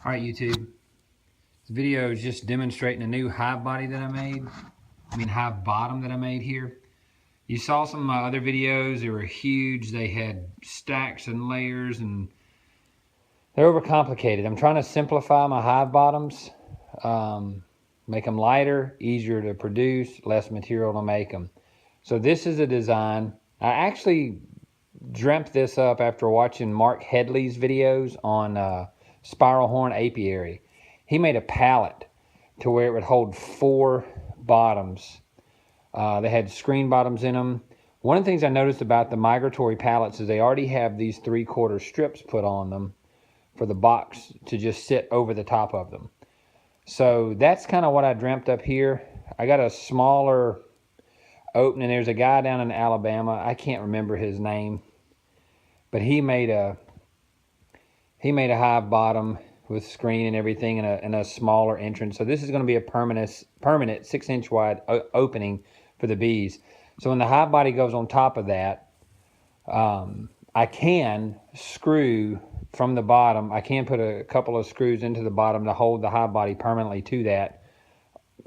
All right, YouTube. This video is just demonstrating a new hive body that I made. Hive bottom that I made here. You saw some of my other videos. They were huge. They had stacks and layers, and they're overcomplicated. I'm trying to simplify my hive bottoms, make them lighter, easier to produce, less material to make them. So this is a design. I actually dreamt this up after watching Mark Headley's videos on spiral horn apiary. He made a pallet to where it would hold 4 bottoms. They had screen bottoms in them. One of the things I noticed about the migratory pallets is they already have these 3/4 strips put on them for the box to just sit over the top of them. So that's kind of what I dreamt up here. I got a smaller opening. There's a guy down in Alabama. I can't remember his name, but he made a hive bottom with screen and everything, and a smaller entrance. So this is going to be a permanent 6-inch wide opening for the bees. So when the hive body goes on top of that, I can screw from the bottom. I can put a couple of screws into the bottom to hold the hive body permanently to that,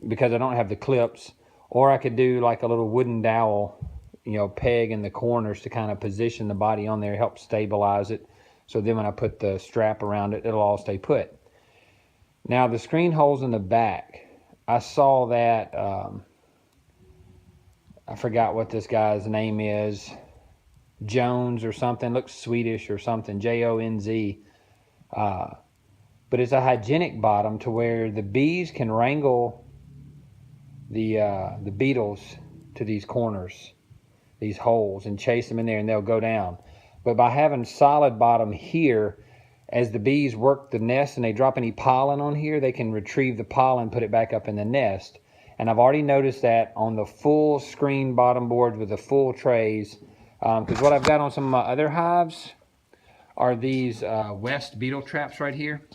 because I don't have the clips. Or I could do like a little wooden dowel, peg in the corners to kind of position the body on there, help stabilize it. So then when I put the strap around it, it'll all stay put. Now the screen holes in the back, I saw that, I forgot what this guy's name is, Jones or something, looks Swedish or something, J-O-N-Z. But it's a hygienic bottom to where the bees can wrangle the beetles to these corners, these holes, and chase them in there, and they'll go down. But by having solid bottom here, as the bees work the nest and they drop any pollen on here, they can retrieve the pollen, put it back up in the nest. And I've already noticed that on the full screen bottom boards with the full trays, because what I've got on some of my other hives are these West beetle traps right here.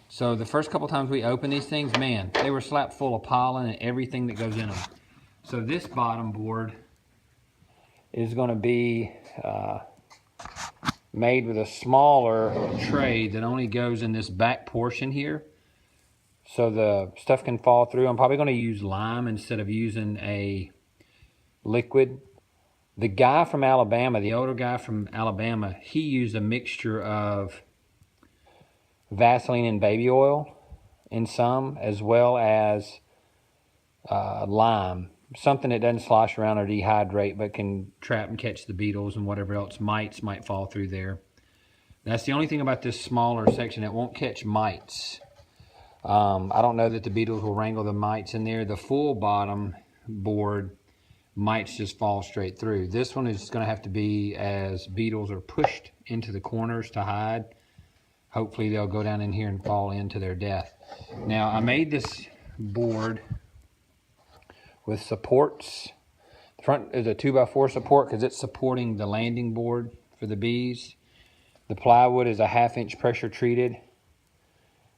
So the first couple times we opened these things, man, they were slapped full of pollen and everything that goes in them. So this bottom board is going to be made with a smaller tray that only goes in this back portion here, so the stuff can fall through. I'm probably going to use lime instead of using a liquid. The guy from Alabama, the older guy from Alabama, he used a mixture of Vaseline and baby oil in some, as well as lime. Something that doesn't slosh around or dehydrate, but can trap and catch the beetles and whatever else mites might fall through there. That's the only thing about this smaller section. It won't catch mites. I don't know that the beetles will wrangle the mites in there. The full bottom board, mites just fall straight through. This one is going to have to be as beetles are pushed into the corners to hide. Hopefully they'll go down in here and fall into their death. Now I made this board with supports. The front is a 2x4 support because it's supporting the landing board for the bees. The plywood is a 1/2-inch pressure treated.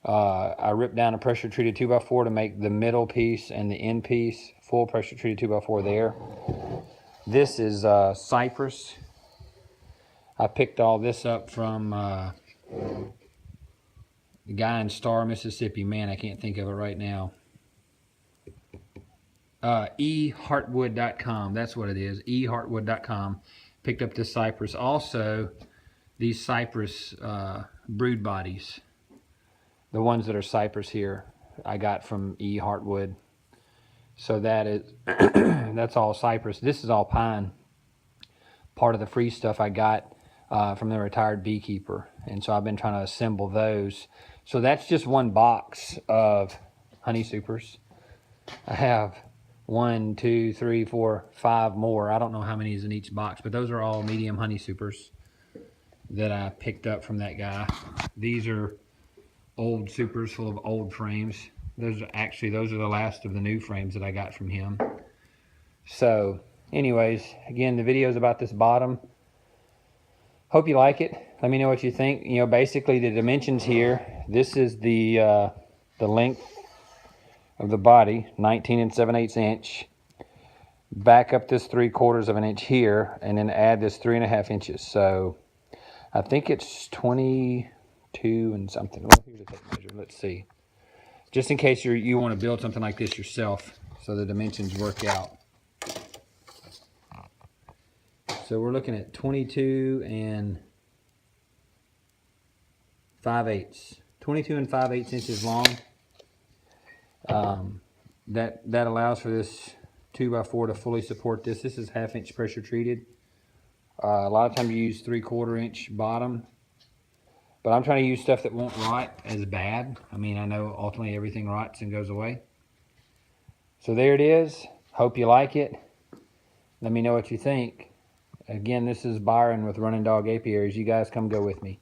I ripped down a pressure treated 2x4 to make the middle piece and the end piece full pressure treated 2x4 there. This is cypress. I picked all this up from the guy in Star, Mississippi. Man, I can't think of it right now. eheartwood.com, that's what it is, eheartwood.com. Picked up this cypress. Also, these cypress brood bodies, the ones that are cypress here, I got from eHeartwood. So that is that's all cypress. This is all pine. Part of the free stuff I got from the retired beekeeper, and so I've been trying to assemble those. So that's just one box of honey supers. I have 1, 2, 3, 4, 5 more. I don't know how many is in each box, but those are all medium honey supers that I picked up from that guy. These are old supers full of old frames. Those are the last of the new frames that I got from him. So anyways, again, the video is about this bottom. Hope you like it. Let me know what you think. Basically the dimensions here, this is the length of the body, 19 7/8 inch. Back up this 3/4 of an inch here, and then add this 3.5 inches. So I think it's 22 2 and something. Well, here's a tape measure. Let's see. Just in case you want to build something like this yourself, so the dimensions work out. So we're looking at 22 and 5/8. 22 and 5/8 inches long. That allows for this 2x4 to fully support this. This is 1/2 inch pressure treated. A lot of times you use 3/4 inch bottom, but I'm trying to use stuff that won't rot as bad. I mean, I know ultimately everything rots and goes away. So there it is. Hope you like it. Let me know what you think. Again, this is Byron with Running Dog Apiaries. You guys come go with me.